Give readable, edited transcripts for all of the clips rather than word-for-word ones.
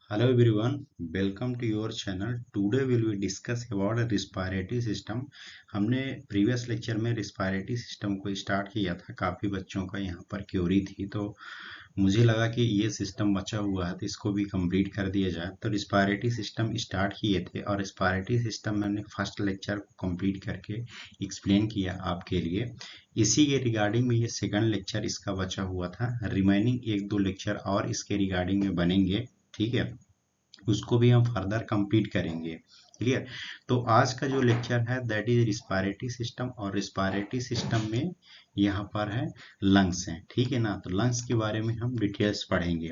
Hello everyone, welcome to your channel. Today we will discuss about respiratory system. हमने previous lecture में respiratory system को start किया था। काफ़ी बच्चों का यहाँ पर क्यूरी थी, तो मुझे लगा कि ये सिस्टम बचा हुआ है तो इसको भी कंप्लीट कर दिया जाए। तो रिस्पायरेटरी सिस्टम स्टार्ट किए थे और रिस्पायरेटरी सिस्टम मैंने फर्स्ट लेक्चर को कंप्लीट करके एक्सप्लेन किया आपके लिए। इसी के रिगार्डिंग में ये सेकंड लेक्चर इसका बचा हुआ था। रिमेनिंग एक दो लेक्चर और इसके रिगार्डिंग में बनेंगे, ठीक है, उसको भी हम फर्दर कंप्लीट करेंगे। क्लियर। तो आज का जो लेक्चर है दैट इज रिस्पायरेटरी सिस्टम, और रिस्पायरेटरी सिस्टम में यहाँ पर है लंग्स हैं, ठीक है ना। तो लंग्स के बारे में हम डिटेल्स पढ़ेंगे।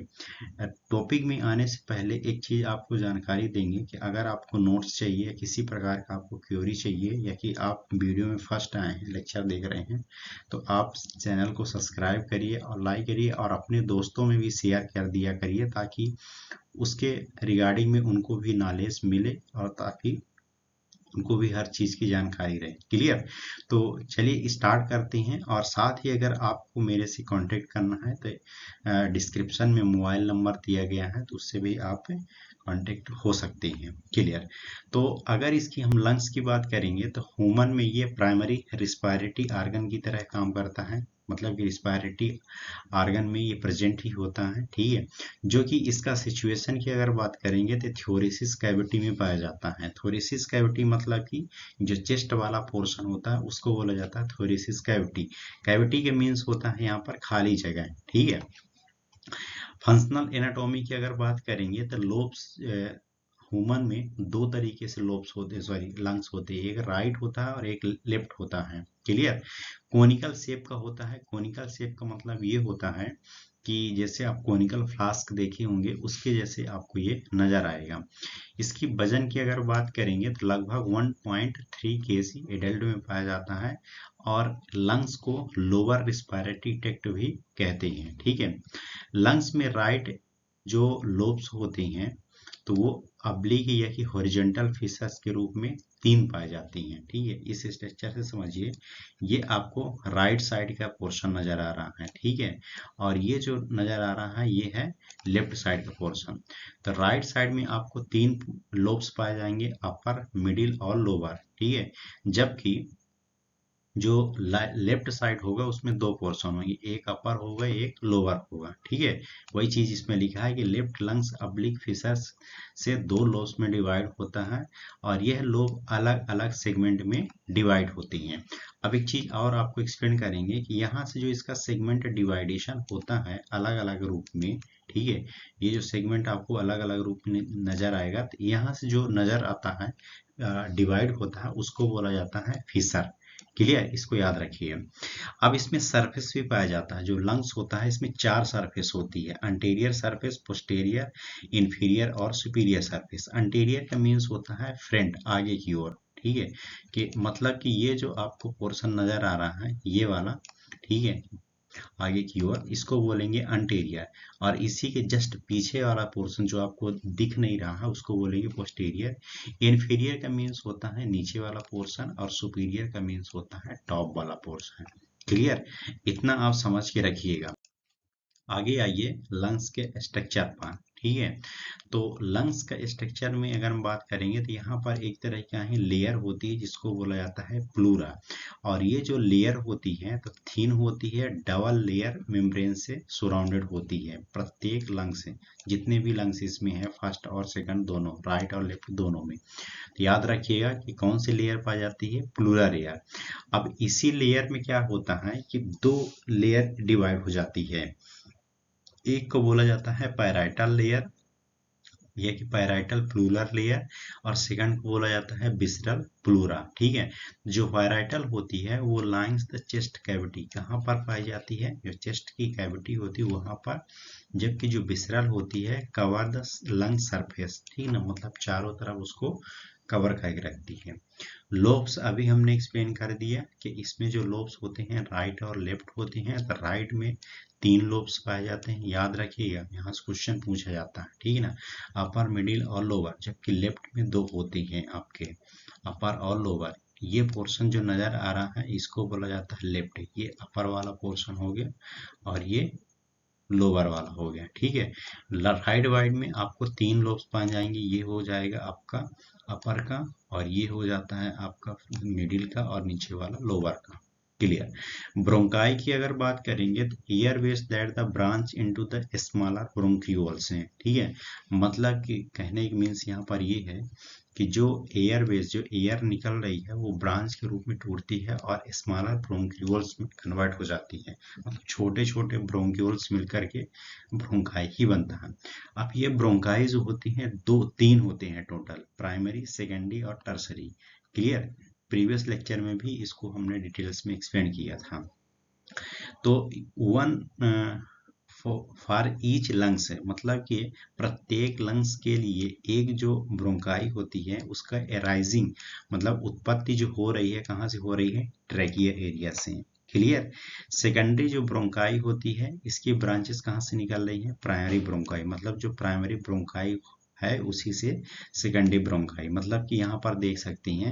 टॉपिक में आने से पहले एक चीज़ आपको जानकारी देंगे कि अगर आपको नोट्स चाहिए, किसी प्रकार का आपको क्वेरी चाहिए, या कि आप वीडियो में फर्स्ट आए हैं, लेक्चर देख रहे हैं, तो आप चैनल को सब्सक्राइब करिए और लाइक करिए और अपने दोस्तों में भी शेयर कर दिया करिए ताकि उसके रिगार्डिंग में उनको भी नॉलेज मिले और ताकि उनको भी हर चीज़ की जानकारी रहे। क्लियर। तो चलिए स्टार्ट करते हैं। और साथ ही अगर आपको मेरे से कांटेक्ट करना है तो डिस्क्रिप्शन में मोबाइल नंबर दिया गया है, तो उससे भी आप कांटेक्ट हो सकते हैं। क्लियर। तो अगर इसकी हम लंग्स की बात करेंगे तो ह्यूमन में ये प्राइमरी रिस्पायरेटरी आर्गन की तरह काम करता है, मतलब कि रिस्पायरेटरी आर्गन में ये प्रेजेंट ही होता है, ठीक है। जो कि इसका सिचुएशन की अगर बात करेंगे तो थोरेसिस कैविटी में पाया जाता है। थोरेसिस कैविटी मतलब कि जो चेस्ट वाला पोर्शन होता है उसको बोला जाता है थोरेसिस कैविटी। कैविटी के मीन्स होता है यहाँ पर खाली जगह, ठीक है। फंक्शनल एनाटॉमी की अगर बात करेंगे तो लोब्स ह्यूमन में दो तरीके से लोब्स होते, सॉरी लंग्स होते हैं। एक राइट होता है और एक लेफ्ट होता है। क्लियर। कोनिकल शेप का होता है। कोनिकल शेप का मतलब ये होता है कि जैसे आप कोनिकल फ्लास्क देखे होंगे उसके जैसे आपको ये नजर आएगा। इसकी वजन की अगर बात करेंगे तो लगभग 1.3 kg एडल्ट में पाया जाता है। और लंग्स को लोअर रिस्पायरेटरी ट्रैक्ट भी कहते हैं, ठीक है। लंग्स में राइट जो लोब्स होते हैं तो वो अब्लिक या कि हॉरिजॉन्टल फिशर्स के रूप में तीन पाई जाती हैं, ठीक है। इस स्ट्रक्चर से समझिए ये आपको राइट साइड का पोर्शन नजर आ रहा है, ठीक है। और ये जो नजर आ रहा है ये है लेफ्ट साइड का पोर्शन। तो राइट साइड में आपको तीन लोब्स पाए जाएंगे, अपर, मिडिल और लोअर, ठीक है। जबकि जो लेफ्ट साइड होगा उसमें दो पोर्शन होंगे, एक अपर होगा एक लोअर होगा, ठीक है। वही चीज इसमें लिखा है कि लेफ्ट लंग्स अब्लिक फिशर्स से दो लोब्स में डिवाइड होता है और यह लोब अलग अलग सेगमेंट में डिवाइड होती हैं। अब एक चीज और आपको एक्सप्लेन करेंगे कि यहाँ से जो इसका सेगमेंट डिवाइडेशन होता है अलग अलग रूप में, ठीक है। ये जो सेगमेंट आपको अलग अलग रूप में नजर आएगा, तो यहाँ से जो नजर आता है डिवाइड होता है उसको बोला जाता है फिशर। क्लियर, इसको याद रखिए। अब इसमें सरफेस भी पाया जाता है। जो लंग्स होता है इसमें चार सरफेस होती है, अंटेरियर सरफेस, पोस्टेरियर, इंफीरियर और सुपीरियर सरफेस। अंटेरियर का मीन्स होता है फ्रंट, आगे की ओर, ठीक है। कि मतलब कि ये जो आपको पोर्शन नजर आ रहा है ये वाला, ठीक है, आगे की ओर, इसको बोलेंगे अंटेरियर। और इसी के जस्ट पीछे वाला पोर्शन जो आपको दिख नहीं रहा है उसको बोलेंगे पोस्टीरियर। इन्फीरियर का मीन्स होता है नीचे वाला पोर्शन और सुपीरियर का मीन्स होता है टॉप वाला पोर्शन। क्लियर। इतना आप समझ के रखिएगा। आगे आइए लंग्स के स्ट्रक्चर पर, ठीक है। तो लंग्स का स्ट्रक्चर में अगर हम बात करेंगे तो यहाँ पर एक तरह का ही लेयर होती है जिसको बोला जाता है प्लूरा। और ये जो लेयर होती है तो थिन होती है, डबल लेयर मेम्ब्रेन से सराउंडेड होती है प्रत्येक लंग से। जितने भी लंग्स इसमें है फर्स्ट और सेकंड दोनों, राइट और लेफ्ट दोनों में, तो याद रखिएगा कि कौन सी लेयर पाई जाती है, प्लूरा लेयर। अब इसी लेयर में क्या होता है कि दो लेयर डिवाइड हो जाती है। एक को बोला जाता है पैराइटल लेयर, यह कि पैराइटल प्लूरल लेयर, और सेकंड को बोला जाता है विसरल प्लूरा, ठीक है। जो पैराइटल होती है वो लाइंस द चेस्ट कैविटी, कहाँ पर पाई जाती है, जो चेस्ट की कैविटी होती है वहां पर। जबकि जो विसरल होती है कवर द लंग सरफेस, ठीक ना, मतलब चारों तरफ उसको कवर करके रखती है। लोब्स अभी हमने एक्सप्लेन कर दिया कि इसमें जो लोब्स होते हैं राइट और लेफ्ट होते हैं। तो राइट में तीन लोब्स पाए जाते हैं, याद रखिएगा, यहाँ से क्वेश्चन पूछा जाता है, ठीक है ना, अपर, मिडिल और लोअर। जबकि लेफ्ट में दो होते हैं आपके, अपर और लोअर। ये पोर्शन जो नजर आ रहा है इसको बोला जाता है लेफ्ट, ये अपर वाला पोर्शन हो गया और ये लोअर वाला हो गया, ठीक है। राइट वाइड में आपको 3 लोब्स पाए जाएंगे, ये हो जाएगा आपका अपर का, और ये हो जाता है आपका मिडिल का, और नीचे वाला लोअर का। क्लियर। ब्रोंकाई की अगर बात करेंगे तो Airways that the branch into the smaller bronchioles हैं, ठीक है। मतलब कि कहने की मीन्स यहाँ पर ये है कि जो एयरवेज, जो एयर निकल रही है वो ब्रांच के रूप में टूटती है और स्मॉलर ब्रोंक्यूल्स में कन्वर्ट हो जाती है। मतलब छोटे छोटे ब्रोंक्यूल्स मिलकर के ब्रोंकाई ही बनता है। अब ये ब्रोंकाई जो होती हैं, तीन होते हैं टोटल, प्राइमरी, सेकेंडरी और टर्सरी। क्लियर। प्रीवियस लेक्चर में भी इसको हमने डिटेल्स में एक्सप्लेन किया था। तो वन फॉर ईच लंग्स है, मतलब कि प्रत्येक लंग्स के लिए एक जो ब्रोंकाई होती है उसका एराइजिंग, मतलब उत्पत्ति जो हो रही है कहाँ से हो रही है, ट्रैकिया एरिया से। क्लियर। सेकेंडरी जो ब्रोंकाई होती है इसकी ब्रांचेस कहाँ से निकल रही है, प्राइमरी ब्रोंकाई, मतलब जो प्राइमरी ब्रोंकाई है उसी से सेकेंडरी ब्रोंकाई। मतलब कि यहाँ पर देख सकती हैं,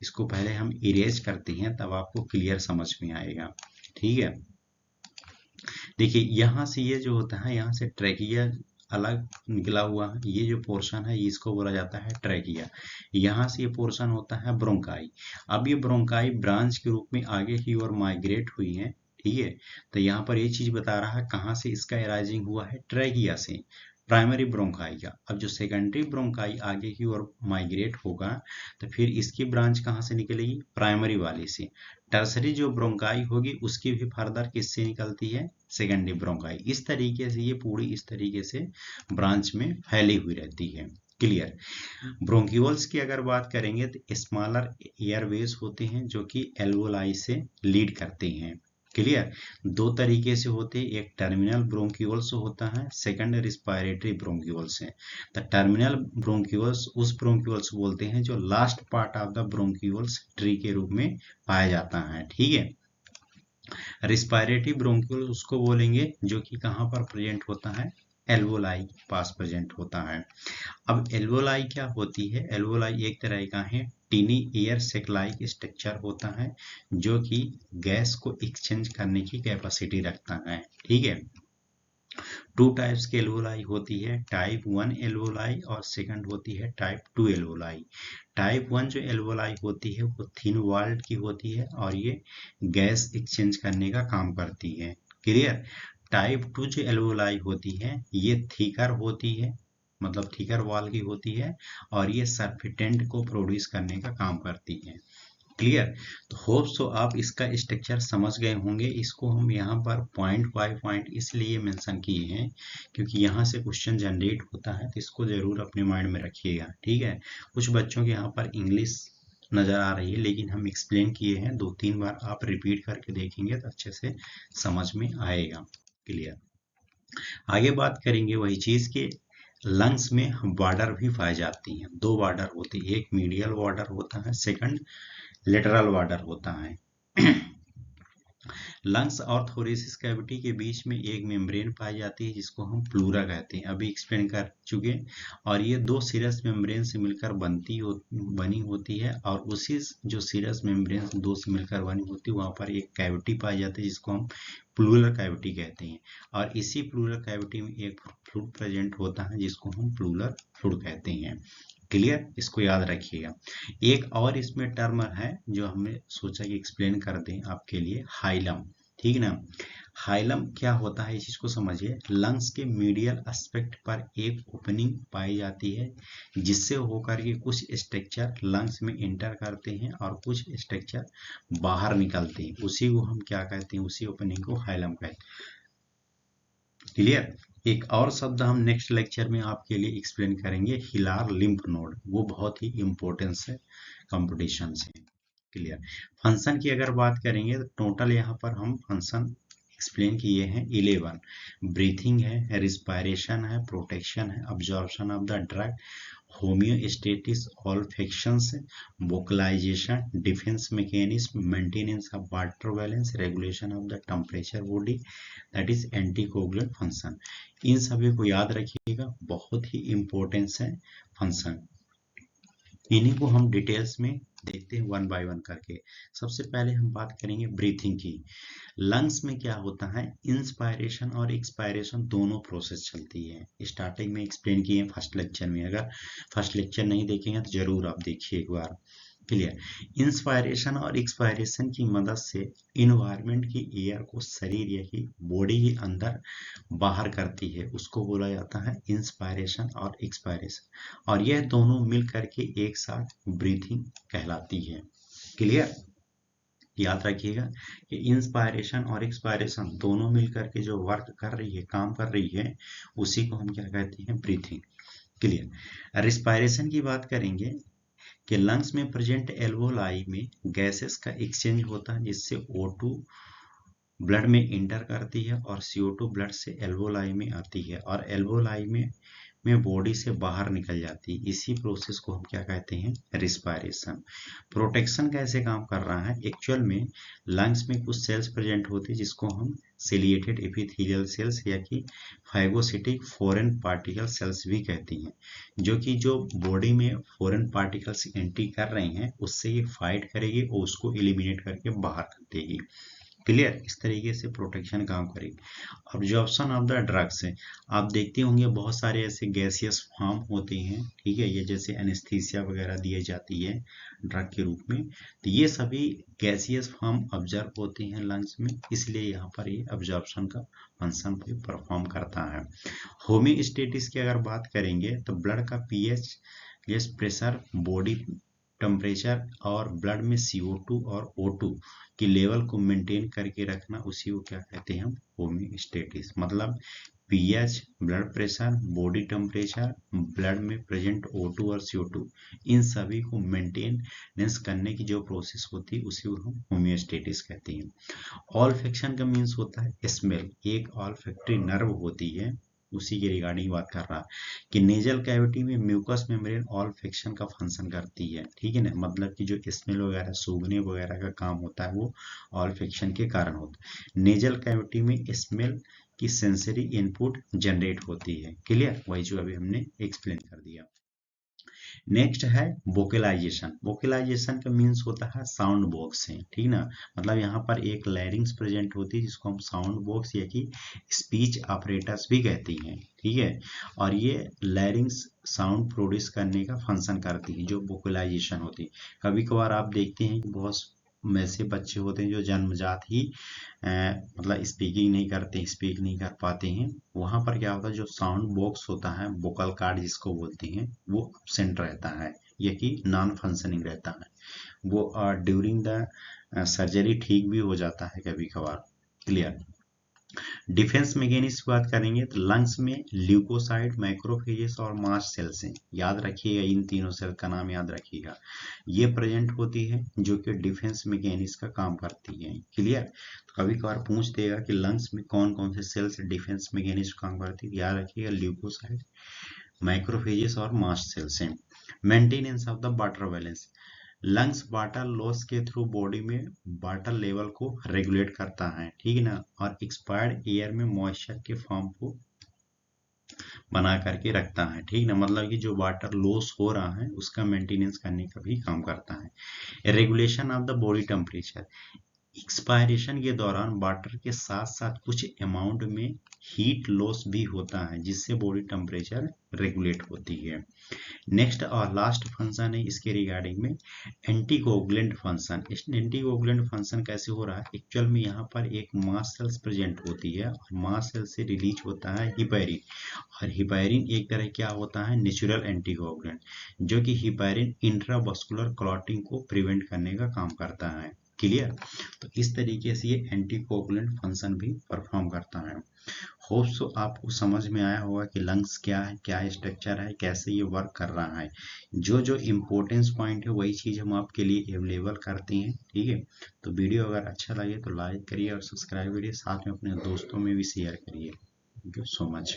इसको पहले हम इरेज करते हैं तब आपको क्लियर समझ में आएगा, ठीक है। देखिए यहाँ से ये जो होता है, यहाँ से ट्रैकिया अलग निकला हुआ है, ये जो पोर्शन है इसको बोला जाता है ट्रैकिया। यहाँ से ये पोर्शन होता है ब्रोंकाई। अब ये ब्रोंकाई ब्रांच के रूप में आगे की ओर माइग्रेट हुई है, ठीक है। तो यहाँ पर ये चीज बता रहा है कहाँ से इसका एराइजिंग हुआ है, ट्रैकिया से, प्राइमरी ब्रोंकाई का। अब जो सेकेंडरी ब्रोंकाई आगे की ओर माइग्रेट होगा तो फिर इसकी ब्रांच कहाँ से निकलेगी, प्राइमरी वाले से। टर्सरी जो ब्रोंकाई होगी उसकी भी फर्दर किससे निकलती है, सेकेंडरी ब्रोंकाई। इस तरीके से ये पूरी इस तरीके से ब्रांच में फैली हुई रहती है। क्लियर। ब्रोंक्यूल्स की अगर बात करेंगे तो स्मॉलर एयरवेज होते हैं जो कि एल्वोलाई से लीड करते हैं। क्लियर। दो तरीके से होते हैं, एक टर्मिनल ब्रोंक्यूल्स होता है, सेकंड रिस्पायरेटरी ब्रोंक्यूल्स है। तो टर्मिनल ब्रोंक्यूल्स उस ब्रोंक्यूल्स बोलते हैं जो last part of the bronchioles tree के रूप में पाया जाता है, ठीक है। रिस्पायरेटरी ब्रोंक्यूल उसको बोलेंगे जो कि कहाँ पर प्रेजेंट होता है, एल्वोलाई के पास प्रेजेंट होता है। अब एल्वोलाई क्या होती है, एल्वोलाई एक तरह का है टीनी एयर सेक लाइक स्ट्रक्चर होता है जो कि गैस को एक्सचेंज करने की कैपेसिटी रखता है, ठीक है। टू टाइप्स की एल्वोलाई होती है, टाइप 1 एल्वोलाई और सेकंड होती है टाइप 2 एल्वोलाई। टाइप 1 जो एल्वोलाई होती है वो थिन वॉल्ड की होती है और ये गैस एक्सचेंज करने का काम करती है। क्लियर। टाइप 2 जो एल्वोलाई होती है ये थिकर होती है, मतलब थिकर वॉल की होती है, और ये सर्फिटेंट को प्रोड्यूस करने का काम करती है। क्लियर। तो होप सो आप इसका स्ट्रक्चर समझ गए होंगे। इसको हम यहाँ पर पॉइंट बाय पॉइंट इसलिए मेंशन किए हैं क्योंकि यहाँ से क्वेश्चन जनरेट होता है, तो इसको जरूर अपने माइंड में रखिएगा, ठीक है। कुछ बच्चों के यहाँ पर इंग्लिश नजर आ रही है लेकिन हम एक्सप्लेन किए हैं, 2-3 बार आप रिपीट करके देखेंगे तो अच्छे से समझ में आएगा। क्लियर। आगे बात करेंगे वही चीज के लंग्स में वाटर भी पाई जाती हैं, दो वाटर होती है, एक मीडियल वाटर होता है, सेकंड लेटरल वाटर होता है। लंग्स और थोरेसिस कैविटी के बीच में एक मेम्ब्रेन पाई जाती है जिसको हम प्लूरा कहते हैं, अभी एक्सप्लेन कर चुके। और ये दो सीरस मेम्ब्रेन से मिलकर बनी होती है, और उसी जो सीरस मेम्ब्रेन दो से मिलकर बनी होती है वहाँ पर एक कैविटी पाई जाती है जिसको हम प्लूरल कैविटी कहते हैं। और इसी प्लूरल कैविटी में एक फ्लूइड प्रेजेंट होता है जिसको हम प्लूरल फ्लूइड कहते हैं। क्लियर। इसको याद रखिएगा। एक और इसमें टर्म है जो हमने सोचा कि एक्सप्लेन कर दें आपके लिए, हाइलम, ठीक ना। हाइलम क्या होता है इस चीज को समझिए। लंग्स के मीडियल एस्पेक्ट पर एक ओपनिंग पाई जाती है जिससे होकर के कुछ स्ट्रक्चर लंग्स में इंटर करते हैं और कुछ स्ट्रक्चर बाहर निकलते हैं, उसी को हम क्या कहते हैं, उसी ओपनिंग को हाइलम कहते हैं। क्लियर। एक और शब्द हम नेक्स्ट लेक्चर में आपके लिए एक्सप्लेन करेंगे, हिलार लिम्फ नोड, वो बहुत ही इंपॉर्टेंस है कंपटीशन से। क्लियर। फंक्शन की अगर बात करेंगे तो टोटल यहाँ पर हम फंक्शन एक्सप्लेन किए हैं 11। ब्रीथिंग है, रिस्पायरेशन है, प्रोटेक्शन है, absorption of the drug, homeostasis, olfactions, vocalization, defence mechanism, maintenance of water balance, regulation of the temperature body, that is anticoagulant function. इन सभी को याद रखिएगा, बहुत ही इंपॉर्टेंस है फंक्शन। इन्हीं को हम डिटेल्स में देखते हैं वन बाय वन करके। सबसे पहले हम बात करेंगे ब्रीथिंग की। लंग्स में क्या होता है, इंस्पायरेशन और एक्सपायरेशन दोनों प्रोसेस चलती है। स्टार्टिंग में एक्सप्लेन किए फर्स्ट लेक्चर में, अगर फर्स्ट लेक्चर नहीं देखेंगे तो जरूर आप देखिए एक बार। क्लियर। इंस्पायरेशन और एक्सपायरेशन की मदद से इन्वायरमेंट की एयर को शरीर या कि बॉडी के अंदर बाहर करती है, उसको बोला जाता है इंस्पायरेशन और एक्सपायरेशन, और यह दोनों मिल करके एक साथ ब्रीथिंग कहलाती है। क्लियर। याद रखिएगा कि इंस्पायरेशन और एक्सपायरेशन दोनों मिलकर के जो वर्क कर रही है, काम कर रही है, उसी को हम क्या कहते हैं, ब्रीथिंग। क्लियर। रिस्पायरेशन की बात करेंगे कि लंग्स में प्रेजेंट एल्वोलाई में गैसेस का एक्सचेंज होता है, जिससे O2 ब्लड में इंटर करती है और CO2 ब्लड से एल्वोलाई में आती है और एल्वोलाई में बॉडी से बाहर निकल जाती है। इसी प्रोसेस को हम क्या कहते हैं, रिस्पायरेशन। प्रोटेक्शन कैसे काम कर रहा है, एक्चुअल में लंग्स में कुछ सेल्स प्रेजेंट होते हैं जिसको हम सिलिएटेड एपिथेलियल सेल्स या कि फाइगोसिटिक फॉरेन पार्टिकल सेल्स भी कहती हैं, जो बॉडी में फॉरेन पार्टिकल्स एंट्री कर रहे हैं उससे ये फाइट करेगी और उसको एलिमिनेट करके बाहर कर देगी। क्लियर। इस तरीके से प्रोटेक्शन काम करेगी। ऑब्जॉर्प्शन ऑफ द ड्रग्स है, आप देखते होंगे बहुत सारे ऐसे गैसियस फॉर्म होते हैं, ठीक है, ये जैसे एनेस्थीसिया वगैरह दी जाती है ड्रग के रूप में, तो ये सभी गैसियस फॉर्म ऑब्जर्व होते हैं लंग्स में, इसलिए यहाँ पर ये ऑब्जॉर्प्शन का फंक्शन भी परफॉर्म करता है। होमियोस्टेटिस की अगर बात करेंगे तो ब्लड का पीएच, प्रेशर, बॉडी टेम्परेचर और ब्लड में CO2 और O2 की लेवल को मेंटेन करके रखना, उसी को क्या कहते हैं हम, होमियोस्टेटिस। मतलब pH, blood pressure, body temperature, blood में प्रेजेंट O2 और CO2, इन सभी को मेंटेनेंस करने की जो प्रोसेस होती है उसी को हम होमियोस्टेटिस कहते हैं। ऑल्फैक्शन का मीन्स होता है स्मेल, एक ऑल्फैक्टरी नर्व होती है, उसी के रिगार्डिंग बात कर रहा कि नेजल कैविटी में म्यूकस मेम्ब्रेन ऑल्फैक्शन का फंक्शन करती है, ठीक है ना, मतलब कि जो स्मेल वगैरह, सूंघने वगैरह का काम होता है वो ऑल्फैक्शन के कारण होता है। नेजल कैविटी में स्मेल की सेंसरी इनपुट जनरेट होती है। क्लियर, वही जो अभी हमने एक्सप्लेन कर दिया। नेक्स्ट है वोकलाइजेशन। वोकलाइजेशन का मीन्स होता है साउंड बॉक्स है, ठीक ना, मतलब यहाँ पर एक लैरिंग्स प्रेजेंट होती है जिसको हम साउंड बॉक्स या कि स्पीच ऑपरेटर्स भी कहती हैं, ठीक है, और ये लैरिंग्स साउंड प्रोड्यूस करने का फंक्शन करती है, जो वोकलाइजेशन होती है। कभी कभार आप देखते हैं कि बहुत ऐसे बच्चे होते हैं जो जन्मजात ही मतलब स्पीकिंग नहीं करते, स्पीक नहीं कर पाते हैं, वहां पर क्या होता है, जो साउंड बॉक्स होता है, वोकल कार्ड जिसको बोलते हैं, वो एब्सेंट रहता है या कि नॉन फंक्शनिंग रहता है। वो ड्यूरिंग द सर्जरी ठीक भी हो जाता है कभी कभार। क्लियर। डिफेंस मैकेनिज्म की बात करेंगे तो लंग्स में ल्यूकोसाइड, मैक्रोफेजेस और मास्ट सेल्स हैं। याद रखिएगा, इन तीनों सेल का नाम याद रखिएगा, ये प्रेजेंट होती है जो कि डिफेंस मैकेनिज्म का काम करती है। क्लियर। तो कभी कभार पूछ देगा कि लंग्स में कौन कौन से सेल्स डिफेंस मैकेनिज्म काम करती है, याद रखिएगा ल्यूकोसाइड, माइक्रोफेजेस और मास्ट सेल्स हैं। Maintenance of the water balance, lungs water loss के थ्रू बॉडी में वाटर लेवल को रेगुलेट करता है, ठीक है ना, और एक्सपायर्ड एयर में मॉइस्चर के फॉर्म को बना करके रखता है, ठीक ना, मतलब कि जो वाटर लॉस हो रहा है उसका मेंटेनेंस करने का भी काम करता है। Regulation of the body temperature, expiration के दौरान वाटर के साथ साथ कुछ अमाउंट में हीट लॉस भी होता है, जिससे बॉडी टेम्परेचर रेगुलेट होती है। नेक्स्ट और लास्ट फंक्शन है इसके रिगार्डिंग में एंटीकोगुलेंट फंक्शन। एंटीकोगुलेंट फंक्शन कैसे हो रहा है, एक्चुअल में यहाँ पर एक मास्ट सेल्स प्रेजेंट होती है और मास्ट सेल से रिलीज होता है हिपैरिन, और हिपैरिन एक तरह क्या होता है, नेचुरल एंटीकोगुलेंट, जो कि हिपैरिन इंट्रावस्कुलर क्लॉटिंग को प्रिवेंट करने का काम करता है। क्लियर। तो इस तरीके से ये एंटीकोगुलेंट फंक्शन भी परफॉर्म करता है। होप सो आपको समझ में आया होगा कि लंग्स क्या है, क्या स्ट्रक्चर है, कैसे ये वर्क कर रहा है। जो जो इम्पोर्टेंस पॉइंट है वही चीज़ हम आपके लिए अवेलेबल करते हैं, ठीक है। तो वीडियो अगर अच्छा लगे तो लाइक करिए और सब्सक्राइब करिए, साथ में अपने दोस्तों में भी शेयर करिए। Thank you so much.